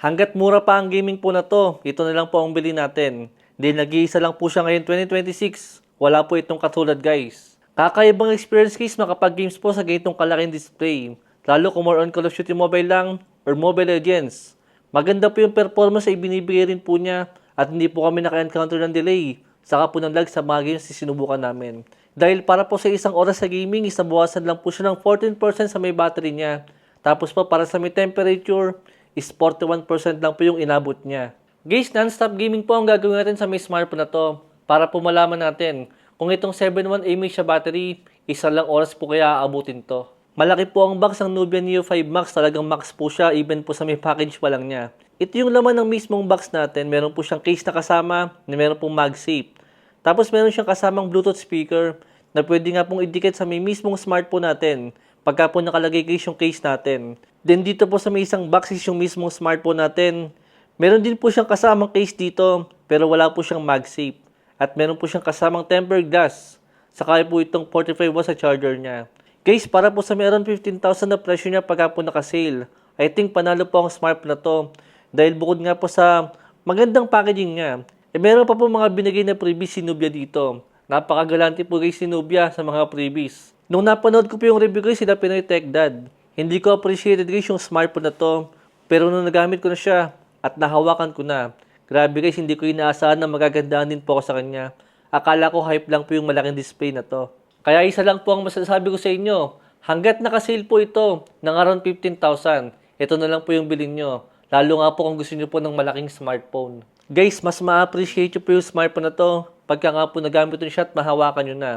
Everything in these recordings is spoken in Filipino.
Hanggat mura pa ang gaming po na to, ito na lang po ang bilhin natin. Dahil nag-iisa lang po siya ngayon 2026. Wala po itong katulad guys. Kakaibang experience guys makapag-games po sa ganitong kalaking display. Lalo kung more on Call of Duty Mobile lang or Mobile Legends. Maganda po yung performance ay binibigay rin po niya at hindi po kami naka-encounter ng delay. Saka po ng lag sa mga games na sinubukan namin. Dahil para po sa isang oras sa gaming, isabawasan lang po siya ng 14% sa may battery niya. Tapos po para sa may temperature, is 41% lang po yung inabot niya. Guys, non-stop gaming po ang gagawin natin sa may smartphone na to para po malaman natin kung itong 7-1 mAh siya battery, isa lang oras po kaya aabutin to. Malaki po ang box ng Nubia Neo 5 Max, talagang max po siya even po sa may package pa lang niya. Ito yung laman ng mismong box natin, meron po siyang case na kasama na meron pong MagSafe. Tapos meron siyang kasamang Bluetooth speaker na pwede nga pong idikit sa may mismong smartphone natin pagka po nakalagay guys yung case natin. Then dito po sa may isang box is yung mismong smartphone natin. Meron din po siyang kasamang case dito pero wala po siyang MagSafe. At meron po siyang kasamang tempered glass. Saka po itong 45 watts sa charger niya. Guys, para po sa meron 15,000 na presyo niya pagka po naka-sale. I think panalo po ang smartphone na to. Dahil bukod nga po sa magandang packaging niya, meron pa po mga binigay na freebies si Nubia dito. Napakagalante po guys si Nubia sa mga freebies. Nung napanood ko po yung review guys sila Pinoy Tech Dad, hindi ko appreciated guys yung smartphone na to. Pero nung nagamit ko na siya at nahawakan ko na, grabe guys, hindi ko inaasahan na magagandahan din po ako sa kanya. Akala ko hype lang po yung malaking display na to. Kaya isa lang po ang masasabi ko sa inyo, hanggat naka-sale po ito ng around 15,000, ito na lang po yung bilhin nyo. Lalo nga po kung gusto nyo po ng malaking smartphone. Guys, mas ma-appreciate nyo po yung smartphone na to pagka nga po nagamit nyo siya at mahawakan nyo na.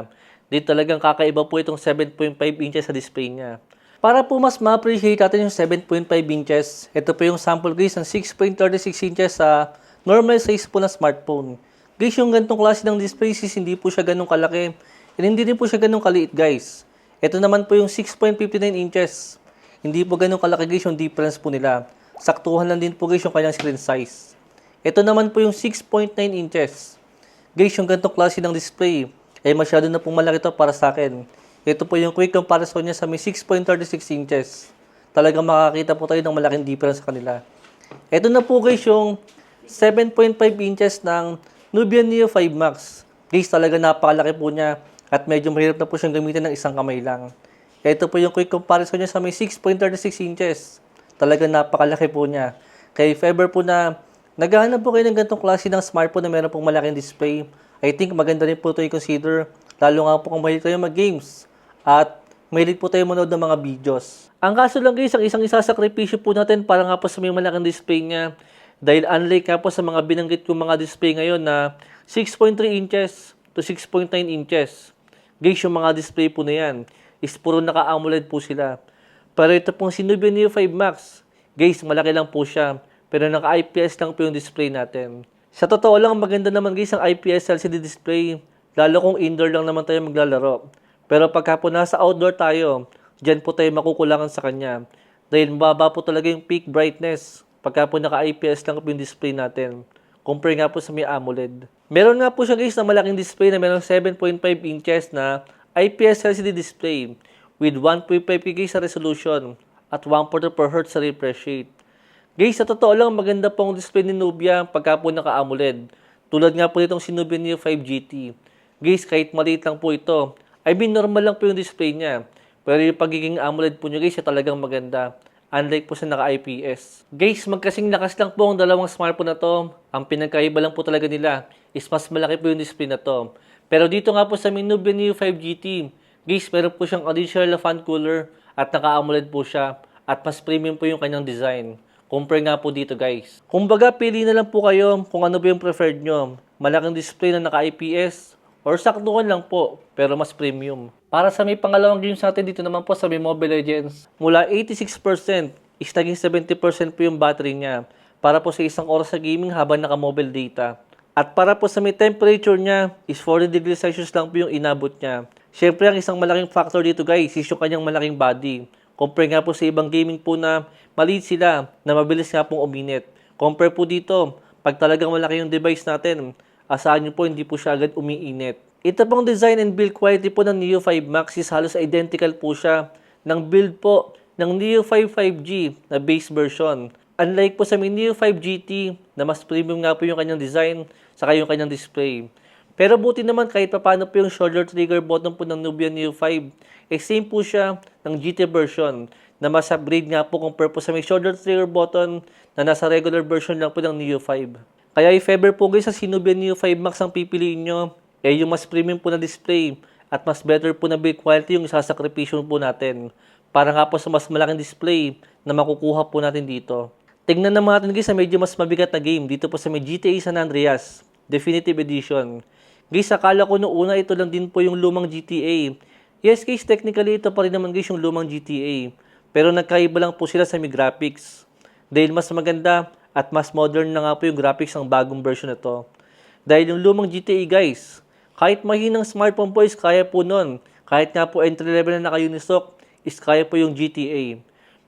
Di talagang kakaiba po itong 7.5 inches sa display niya. Para po mas ma-appreciate natin yung 7.5 inches, ito po yung sample guys ng 6.36 inches sa normal size po na smartphone. Guys, yung ganitong klase ng display is hindi po siya ganong kalaki. And hindi rin po siya ganong kaliit guys. Ito naman po yung 6.59 inches. Hindi po ganong kalaki guys yung difference po nila. Saktuhan lang din po guys yung kanyang screen size. Ito naman po yung 6.9 inches. Guys, yung ganitong klase ng display ay masyado na pong malaki to para sa akin. Ito po yung quick comparison niya sa may 6.36 inches. Talagang makakita po tayo ng malaking difference sa kanila. Ito na po guys yung 7.5 inches ng Nubia Neo 5 Max. Guys, talaga napakalaki po niya at medyo mahirap na po siyang gamitin ng isang kamay lang. Ito po yung quick comparison niya sa may 6.36 inches. Talaga napakalaki po niya. Kaya if ever po na naghahanap po kayo ng ganitong klase ng smartphone na meron pong malaking display, I think maganda rin po ito i-consider. Lalo nga po kung mahilig kayo mag-games at mahilig po tayo manood ng mga videos. Ang kaso lang guys, ang isang isasakripisyo po natin para nga po sa may malaking display niya. Dahil unlike nga po sa mga binanggit kong mga display ngayon na 6.3 inches to 6.9 inches. Guys, yung mga display po na yan is puro naka-AMOLED po sila. Pero ito pong si Nubia Neo 5 Max, guys, malaki lang po siya. Pero naka-IPS lang po yung display natin. Sa totoo lang, maganda naman guys ang IPS LCD display. Lalo kung indoor lang naman tayo maglalaro. Pero pagka po nasa outdoor tayo, dyan po tayo makukulangan sa kanya. Dahil mababa po talaga yung peak brightness. Pagka po naka-IPS lang po yung display natin. Compare nga po sa may AMOLED. Meron nga po siya guys na malaking display na meron 7.5 inches na IPS LCD display with 1.5 GHz sa resolution at 1.4 Hz sa refresh rate. Guys, sa totoo lang maganda po ang display ni Nubia pagka po naka-AMOLED. Tulad nga po nitong si Nubia Neo 5 GT. Guys, kahit maliit lang po ito, I mean normal lang po yung display niya. Pero yung pagiging AMOLED po nyo guys, talagang maganda. Unlike po sa naka-IPS. Guys, magkasing lakas lang po ang dalawang smartphone na to. Ang pinagkaiba lang po talaga nila is mas malaki po yung display na to. Pero dito nga po sa Nubia Neo 5 GT, guys, meron po siyang additional fan cooler at naka-AMOLED po siya at mas premium po yung kanyang design. Compare nga po dito guys. Kumbaga, pili na lang po kayo kung ano ba yung preferred nyo. Malaking display na naka-IPS or saktuhan lang po pero mas premium. Para sa may pangalawang games natin dito naman po sa may Mobile Legends, mula 86% is naging 70% po yung battery niya para po sa isang oras sa gaming habang naka-mobile data. At para po sa may temperature niya is 40 degrees Celsius lang po yung inabot niya. Siyempre, ang isang malaking factor dito guys is yung kanyang malaking body. Compare nga po sa ibang gaming po na maliit sila na mabilis nga pong uminit. Compare po dito, pag talagang malaki yung device natin, asahan nyo po hindi po siya agad umiinit. Ito pong design and build quality po ng Neo 5 Max is halos identical po siya ng build po ng Neo 5 5G na base version. Unlike po sa may Neo 5 GT na mas premium nga po yung kanyang design saka yung kanyang display. Pero buti naman kahit paano po yung shoulder trigger button po ng Nubia Neo 5, same po siya ng GT version na mas upgrade nga po compare po sa may shoulder trigger button na nasa regular version lang po ng Neo 5. Kaya if ever po guys sa Nubia Neo 5 Max ang pipiliin nyo, yung mas premium po na display at mas better po na build quality yung isasakripisyon po natin para nga po sa mas malaking display na makukuha po natin dito. Tingnan naman natin guys sa medyo mas mabigat na game dito po sa may GTA San Andreas Definitive Edition. Guys, akala ko noong una ito lang din po yung lumang GTA. Yes guys, technically ito pa rin naman guys yung lumang GTA. Pero nagkaiba lang po sila sa may graphics. Dahil mas maganda at mas modern na nga po yung graphics ng bagong version nito. Dahil yung lumang GTA guys, kahit mahinang smartphone po is kaya po nun. Kahit nga po entry level na naka-unistock is kaya po yung GTA.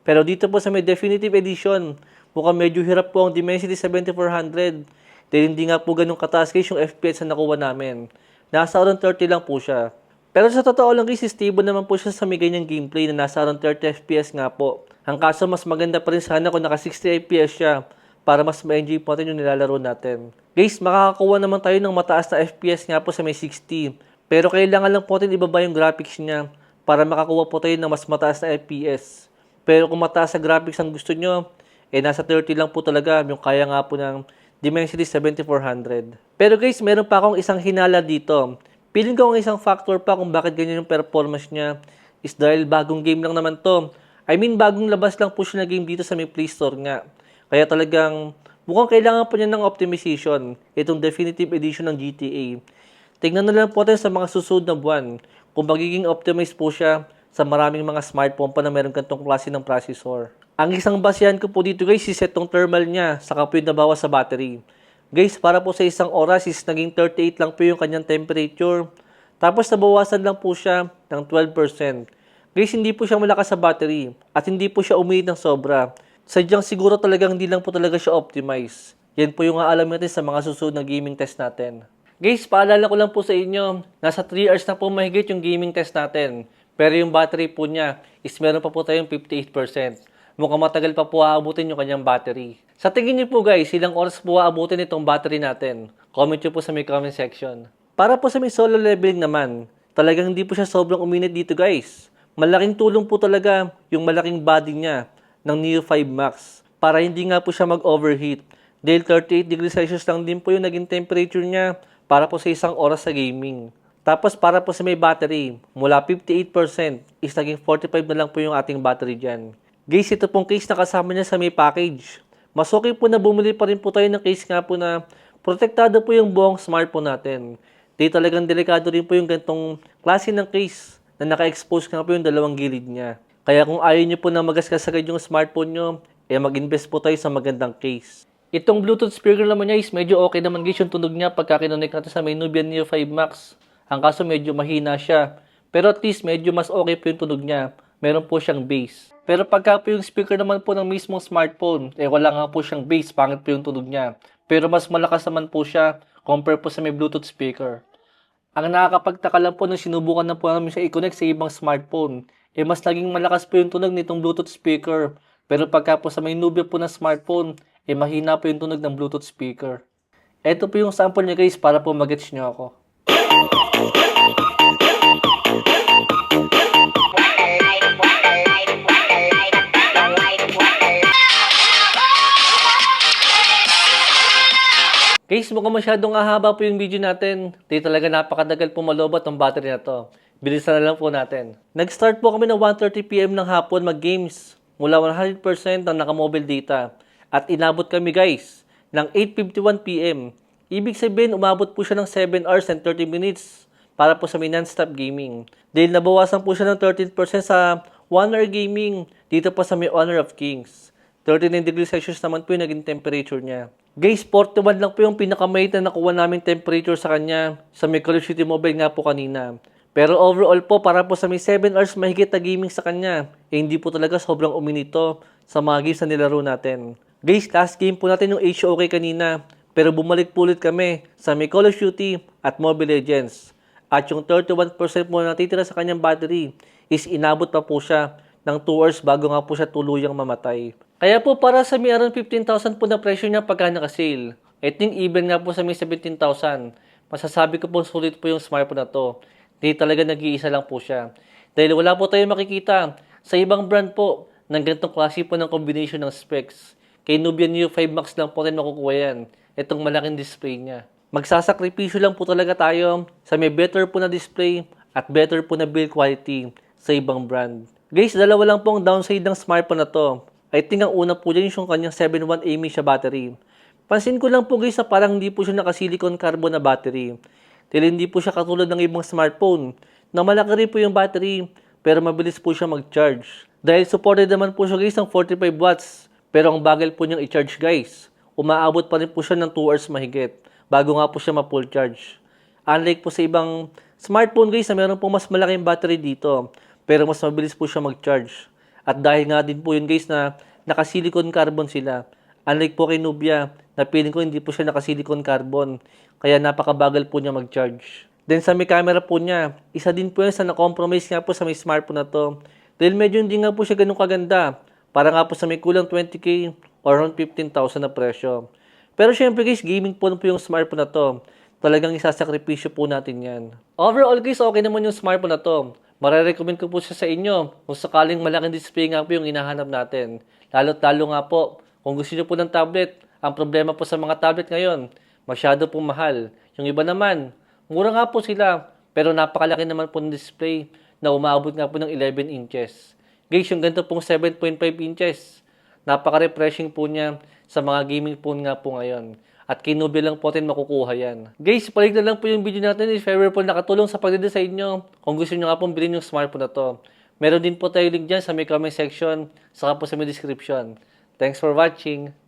Pero dito po sa may Definitive Edition, mukhang medyo hirap po ang Dimensity 7400. Dahil hindi nga po ganun kataas guys yung FPS na nakuha namin. Nasa around 30 lang po siya. Pero sa totoo lang guys, stable naman po siya sa may ganyang gameplay na nasa around 30 FPS nga po. Ang kaso mas maganda pa rin sana kung naka 60 FPS siya para mas ma-enjoy po natin yung nilalaro natin. Guys, makakakuha naman tayo ng mataas na FPS nga po sa may 60. Pero kailangan lang po natin ibaba yung graphics niya para makakuha po tayo ng mas mataas na FPS. Pero kung mataas sa graphics ang gusto nyo, nasa 30 lang po talaga yung kaya nga po ng Dimensity 7400. Pero guys, meron pa akong isang hinala dito. Feeling ko ang isang factor pa kung bakit ganyan yung performance niya is dahil bagong game lang naman to. I mean, bagong labas lang po siya na game dito sa may Play Store nga. Kaya talagang mukhang kailangan pa niya ng optimization itong Definitive Edition ng GTA. Tingnan na lang po tayo sa mga susunod na buwan kung magiging optimized po siya sa maraming mga smartphone pa na meron kantong klase ng processor. Ang isang basihan ko po dito guys is itong thermal niya sa kapit na bawas sa battery. Guys, para po sa isang oras is naging 38 lang po yung kanyang temperature. Tapos nabawasan lang po siya ng 12%. Guys, hindi po siya malakas sa battery at hindi po siya umiit ng sobra. Sadyang siguro talagang hindi lang po talaga siya optimize. Yan po yung aalamin natin sa mga susunod na gaming test natin. Guys, paalala ko lang po sa inyo, nasa 3 hours na po mahigit yung gaming test natin. Pero yung battery po niya is meron pa po tayong 58%. Mukhang matagal pa po aabutin yung kanyang battery. Sa tingin niyo po guys, ilang oras po aabutin itong battery natin? Comment niyo po sa may comment section. Para po sa may solo leveling naman, talagang hindi po siya sobrang uminit dito guys. Malaking tulong po talaga yung malaking body niya ng Neo 5 Max para hindi nga po siya mag-overheat. Dahil 38 degrees Celsius lang din po yung naging temperature niya para po sa isang oras sa gaming. Tapos para po sa may battery, mula 58% is naging 45 na lang po yung ating battery dyan. Guys, ito pong case na kasama niya sa may package. Mas okay po na bumili pa rin po tayo ng case nga po na protektado po yung buong smartphone natin. Di talagang delikado rin po yung gantong klase ng case na naka-expose nga po yung dalawang gilid niya. Kaya kung ayaw niyo po na magasgasagad yung smartphone nyo, mag-invest po tayo sa magandang case. Itong Bluetooth speaker naman niya is medyo okay naman guys yung tunog niya pagka kinonek natin sa may Nubia Neo 5 Max. Ang kaso medyo mahina siya. Pero at least medyo mas okay po yung tunog niya. Meron po siyang bass. Pero pagka po yung speaker naman po ng mismong smartphone, wala nga po siyang bass, pangit po yung tunog niya. Pero mas malakas naman po siya compare po sa may Bluetooth speaker. Ang nakakapagtaka lang po nung sinubukan na po namin siya i-connect sa ibang smartphone, mas naging malakas po yung tunog nitong Bluetooth speaker. Pero pagka po sa may Nubia po na smartphone, mahina po yung tunog ng Bluetooth speaker. Ito po yung sample niya guys para po mag-gets nyo ako. Guys, mukhang masyadong ahaba po yung video natin. Di talaga napakadagal po malobot ang battery na to. Bilisan na lang po natin. Nag-start po kami ng 1:30 PM ng hapon mag-games mula 100% ng naka-mobile data. At inabot kami guys ng 8:51 PM. Ibig sabihin, umabot po siya ng 7 hours and 30 minutes para po sa may non-stop gaming. Dahil nabawasan po siya ng 13% sa 1 hour gaming dito po sa may Honor of Kings. 39 degrees Celsius naman po yung naging temperature niya. Guys, 41 lang po yung pinakamait na nakuha namin temperature sa kanya sa may Call of Duty Mobile nga po kanina. Pero overall po, para po sa may 7 hours mahigit na gaming sa kanya, hindi po talaga sobrang uminito sa mga games na nilaro natin. Guys, last game po natin yung HOK kanina, pero bumalik po ulit kami sa may Call of Duty at Mobile Legends. At yung 31% mo na natitira sa kanyang battery is inabot pa po siya ng 2 hours bago nga po siya tuluyang mamatay. Kaya po para sa may around 15,000 po na presyo niya pagka naka-sale, I think even nga po sa may 17,000, masasabi ko po sulit po yung smartphone na to. Hindi talaga nag-iisa lang po siya. Dahil wala po tayo makikita sa ibang brand po ng ganitong klase po ng combination ng specs. Kay Nubia Neo 5 Max lang po rin nakukuha yan. Itong malaking display niya. Magsasakripisyo lang po talaga tayo sa may better po na display at better po na build quality sa ibang brand. Guys, dalawa lang po ang downside ng smartphone na to. I think ang una po dyan yung kanyang 7.1 mAh siya battery. Pansin ko lang po guys na parang hindi po siya naka-silicon carbon na battery. Dahil hindi po siya katulad ng ibang smartphone na malaki rin po yung battery pero mabilis po siya mag-charge. Dahil supported naman po siya guys ng 45 watts pero ang bagal po niyang i-charge guys. Umaabot pa rin po siya ng 2 hours mahigit bago nga po siya ma-full charge. Unlike po sa ibang smartphone guys na meron po mas malaking battery dito pero mas mabilis po siya mag-charge. At dahil nga din po yun guys na naka-silicon carbon sila. Unlike po kay Nubia na feeling ko hindi po siya naka-silicon carbon kaya napakabagal po niya mag-charge. Then sa may camera po niya, isa din po yan sa na-compromise nga po sa may smartphone na to. Dahil medyo hindi nga po siya ganun kaganda. Para nga po sa may kulang 20k or around 15,000 na presyo. Pero syempre guys, gaming po yung smartphone na to. Talagang isasakripisyo po natin yan. Overall guys, okay naman yung smartphone na to. Marirecommend ko po siya sa inyo kung sakaling malaking display nga po yung hinahanap natin. Lalo't-lalo nga po, kung gusto niyo po ng tablet, ang problema po sa mga tablet ngayon, masyado po mahal. Yung iba naman, mura nga po sila, pero napakalaki naman po ng display na umaabot nga po ng 11 inches. Guys, yung ganito pong 7.5 inches, napaka-refreshing po niya sa mga gaming phone nga po ngayon. At kay Nubia lang po natin makukuha yan. Guys, palig na lang po yung video natin. If ever po nakatulong sa pagde-design nyo, kung gusto nyo nga pong bilhin yung smartphone na to. Meron din po tayo link dyan sa may comment section, saka po sa may description. Thanks for watching.